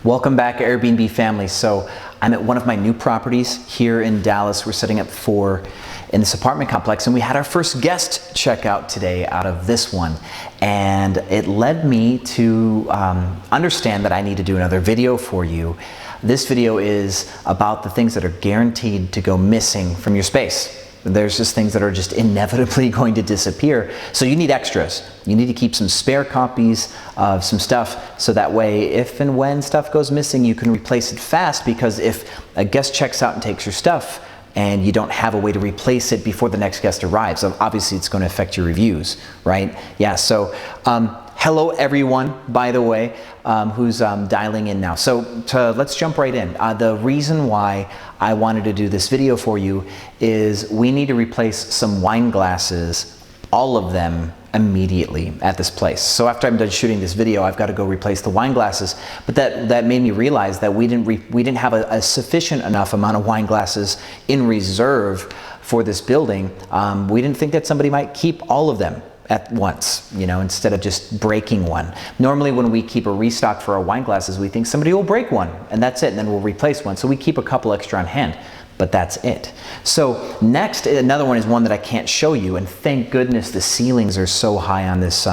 Welcome back, Airbnb family. So I'm at one of my new properties here in Dallas. We're setting up in this apartment complex, and we had our first guest check out today out of this one. And it led me to understand that I need to do another video for you. This video is about the things that are guaranteed to go missing from your space. There's just things that are just inevitably going to disappear. So you need extras. You need to keep some spare copies of some stuff so that way if and when stuff goes missing, you can replace it fast, because if a guest checks out and takes your stuff and you don't have a way to replace it before the next guest arrives, obviously it's going to affect your reviews, right? Yeah, so hello everyone, by the way, who's dialing in now. So let's jump right in. The reason why I wanted to do this video for you is we need to replace some wine glasses, all of them, immediately at this place. So after I'm done shooting this video, I've got to go replace the wine glasses. But that made me realize that we didn't have a sufficient enough amount of wine glasses in reserve for this building. We didn't think that somebody might keep all of them at once, you know, instead of just breaking one. Normally when we keep a restock for our wine glasses, we think somebody will break one and that's it, and then we'll replace one. So we keep a couple extra on hand, but that's it. So next, another one is one that I can't show you, and thank goodness the ceilings are so high on this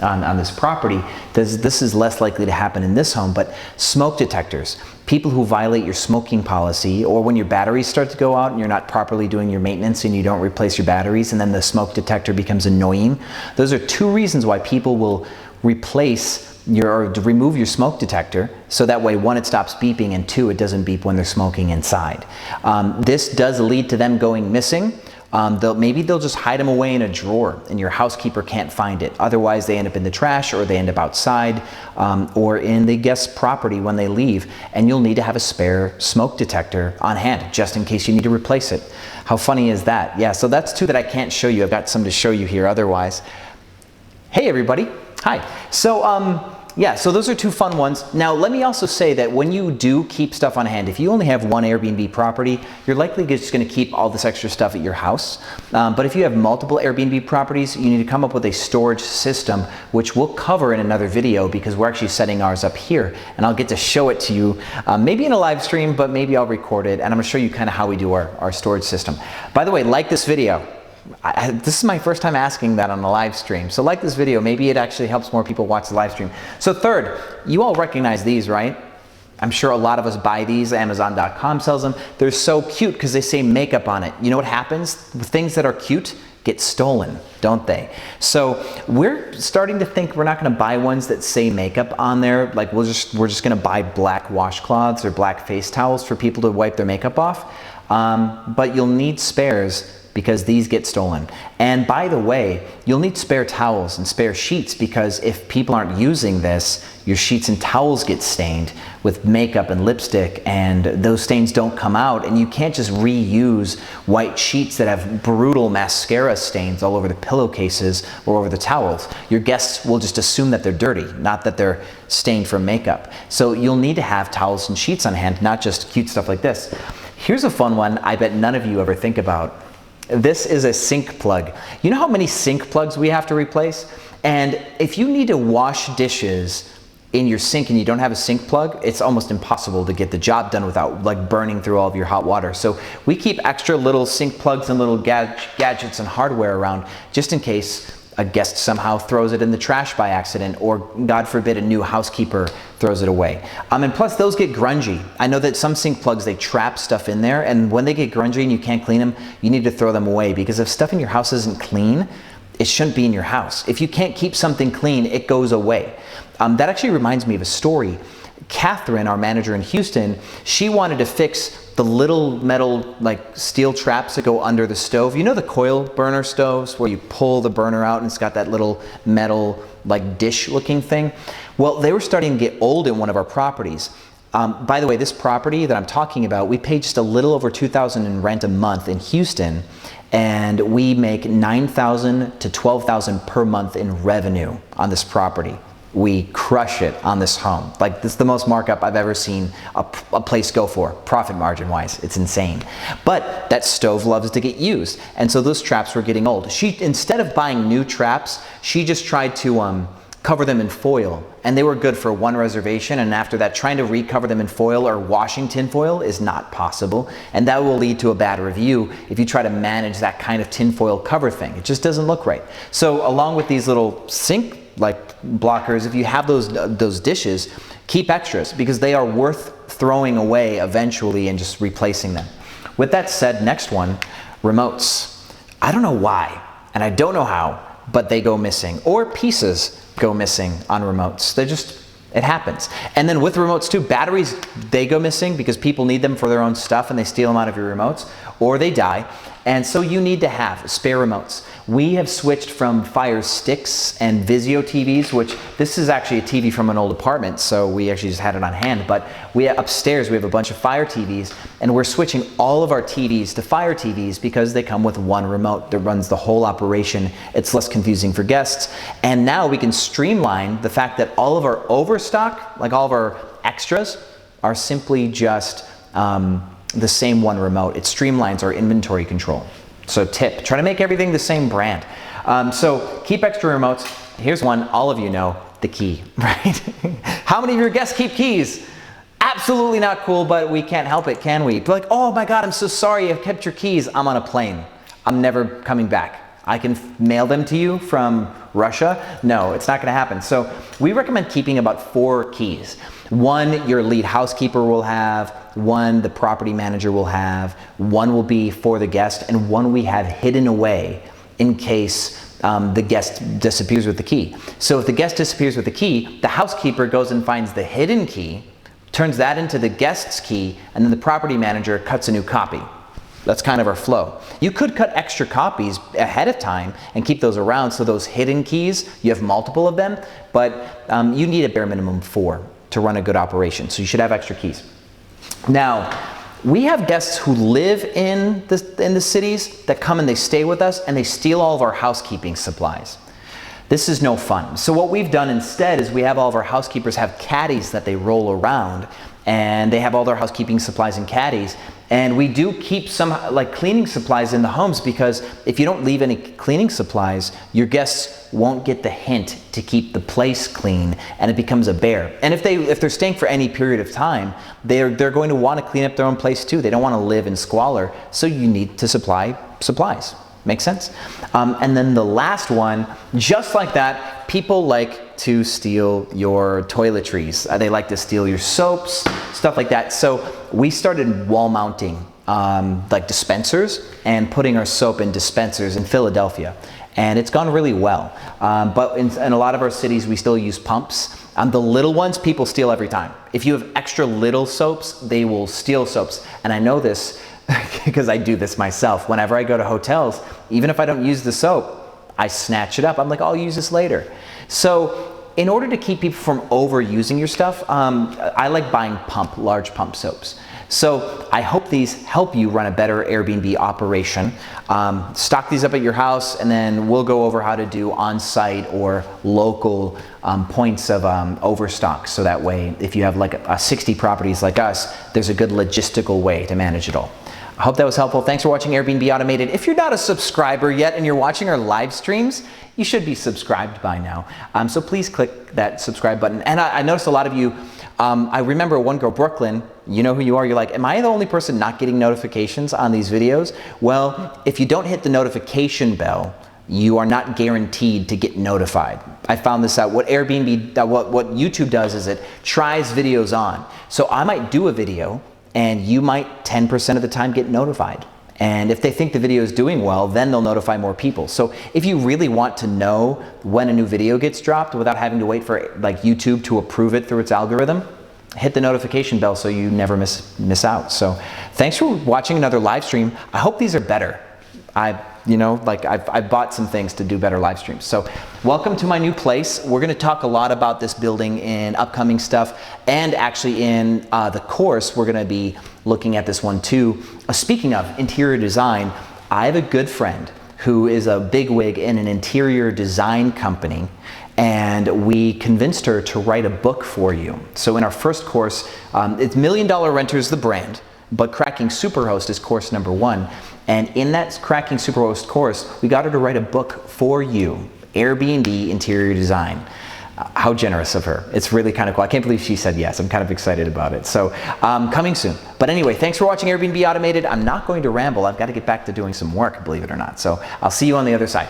on this property. This is less likely to happen in this home, but smoke detectors. People who violate your smoking policy, or when your batteries start to go out and you're not properly doing your maintenance and you don't replace your batteries, and then the smoke detector becomes annoying. Those are two reasons why people will remove your smoke detector, so that way, one, it stops beeping, and two, it doesn't beep when they're smoking inside. This does lead to them going missing. Maybe they'll just hide them away in a drawer and your housekeeper can't find it. Otherwise, they end up in the trash, or they end up outside, or in the guest's property when they leave, and you'll need to have a spare smoke detector on hand just in case you need to replace it. How funny is that? Yeah, so that's two that I can't show you. I've got some to show you here otherwise. Hey everybody, hi. So yeah, so those are two fun ones. Now, let me also say that when you do keep stuff on hand, if you only have one Airbnb property, you're likely just going to keep all this extra stuff at your house. But if you have multiple Airbnb properties, you need to come up with a storage system, which we'll cover in another video, because we're actually setting ours up here, and I'll get to show it to you, maybe in a live stream, but maybe I'll record it, and I'm going to show you kind of how we do our storage system. By the way, like this video. This is my first time asking that on a live stream. So like this video, maybe it actually helps more people watch the live stream. So third, you all recognize these, right? I'm sure a lot of us buy these. Amazon.com sells them. They're so cute because they say makeup on it. You know what happens? Things that are cute get stolen, don't they? So we're starting to think we're not going to buy ones that say makeup on there. Like we're just going to buy black washcloths or black face towels for people to wipe their makeup off. But you'll need spares, because these get stolen. And by the way, you'll need spare towels and spare sheets, because if people aren't using this, your sheets and towels get stained with makeup and lipstick, and those stains don't come out, and you can't just reuse white sheets that have brutal mascara stains all over the pillowcases or over the towels. Your guests will just assume that they're dirty, not that they're stained from makeup. So you'll need to have towels and sheets on hand, not just cute stuff like this. Here's a fun one I bet none of you ever think about. This is a sink plug. You know how many sink plugs we have to replace? And if you need to wash dishes in your sink and you don't have a sink plug, it's almost impossible to get the job done without like burning through all of your hot water. So we keep extra little sink plugs and little gadgets and hardware around, just in case a guest somehow throws it in the trash by accident, or God forbid a new housekeeper throws it away. And plus those get grungy. I know that some sink plugs, they trap stuff in there, and when they get grungy and you can't clean them, you need to throw them away, because if stuff in your house isn't clean, it shouldn't be in your house. If you can't keep something clean, it goes away. That actually reminds me of a story. Catherine, our manager in Houston, she wanted to fix the little metal like steel traps that go under the stove. You know the coil burner stoves where you pull the burner out and it's got that little metal like dish looking thing? Well, they were starting to get old in one of our properties. By the way, this property that I'm talking about, we pay just a little over $2,000 in rent a month in Houston, and we make $9,000 to $12,000 per month in revenue on this property. We crush it on this home. Like, this is the most markup I've ever seen a place go for, profit margin wise. It's insane. But that stove loves to get used, and so those traps were getting old. She, instead of buying new traps, she just tried to cover them in foil, and they were good for one reservation, and after that trying to recover them in foil or washing tin foil is not possible, and that will lead to a bad review if you try to manage that kind of tin foil cover thing. It just doesn't look right. So along with these little sink like blockers, if you have those dishes, keep extras because they are worth throwing away eventually and just replacing them. With that said, next one, remotes. I don't know why, and I don't know how, but they go missing, or pieces go missing on remotes. It happens. And then with remotes too, batteries, they go missing because people need them for their own stuff and they steal them out of your remotes, or they die. And so you need to have spare remotes. We have switched from Fire Sticks and Vizio TVs, which this is actually a TV from an old apartment, so we actually just had it on hand, but upstairs we have a bunch of Fire TVs, and we're switching all of our TVs to Fire TVs because they come with one remote that runs the whole operation. It's less confusing for guests, and now we can streamline the fact that all of our overstock, like all of our extras, are simply just the same one remote. It streamlines our inventory control. So tip, try to make everything the same brand. So keep extra remotes. Here's one, all of you know, the key, right? How many of your guests keep keys? Absolutely not cool, but we can't help it, can we? Be like, oh my God, I'm so sorry, I've kept your keys. I'm on a plane. I'm never coming back. I can mail them to you from Russia. No, it's not gonna happen. So we recommend keeping about 4 keys. One, your lead housekeeper will have, one the property manager will have, one will be for the guest, and one we have hidden away in case the guest disappears with the key. So if the guest disappears with the key, the housekeeper goes and finds the hidden key, turns that into the guest's key, and then the property manager cuts a new copy. That's kind of our flow. You could cut extra copies ahead of time and keep those around, so those hidden keys, you have multiple of them, but you need a bare minimum 4 to run a good operation, so you should have extra keys. Now, we have guests who live in the cities that come and they stay with us and they steal all of our housekeeping supplies. This is no fun. So what we've done instead is we have all of our housekeepers have caddies that they roll around, and they have all their housekeeping supplies in caddies. And we do keep some like cleaning supplies in the homes, because if you don't leave any cleaning supplies, your guests won't get the hint to keep the place clean, and it becomes a bear. And if they're staying for any period of time, they're going to want to clean up their own place too. They don't want to live in squalor, so you need to supply supplies. Make sense? And then the last one, just like that, people like to steal your toiletries. They like to steal your soaps, stuff like that. So we started wall mounting like dispensers and putting our soap in dispensers in Philadelphia. And it's gone really well. But in a lot of our cities, we still use pumps. The little ones, people steal every time. If you have extra little soaps, they will steal soaps. And I know this because I do this myself. Whenever I go to hotels, even if I don't use the soap, I snatch it up. I'm like, I'll use this later. So in order to keep people from overusing your stuff, I like buying large pump soaps. So I hope these help you run a better Airbnb operation. Stock these up at your house, and then we'll go over how to do on-site or local points of overstock. So that way, if you have like 60 properties like us, there's a good logistical way to manage it all. I hope that was helpful. Thanks for watching Airbnb Automated. If you're not a subscriber yet and you're watching our live streams, you should be subscribed by now. So please click that subscribe button. And I noticed a lot of you, I remember one girl, Brooklyn, you know who you are, you're like, am I the only person not getting notifications on these videos? Well, if you don't hit the notification bell, you are not guaranteed to get notified. I found this out. What YouTube does is it tries videos on. So I might do a video and you might 10% of the time get notified. And if they think the video is doing well, then they'll notify more people. So if you really want to know when a new video gets dropped without having to wait for like YouTube to approve it through its algorithm, hit the notification bell so you never miss out. So thanks for watching another live stream. I hope these are better. I've bought some things to do better live streams. So welcome to my new place. We're going to talk a lot about this building in upcoming stuff, and actually in the course we're going to be looking at this one too. Speaking of interior design, I have a good friend who is a bigwig in an interior design company, and we convinced her to write a book for you. So in our first course, it's $1 Million Renters, the brand, but Cracking Superhost is course number 1. And in that Cracking Superhost course, we got her to write a book for you, Airbnb interior design. How generous of her. It's really kind of cool. I can't believe she said yes. I'm kind of excited about it. So coming soon. But anyway, thanks for watching Airbnb Automated. I'm not going to ramble. I've got to get back to doing some work, believe it or not. So I'll see you on the other side.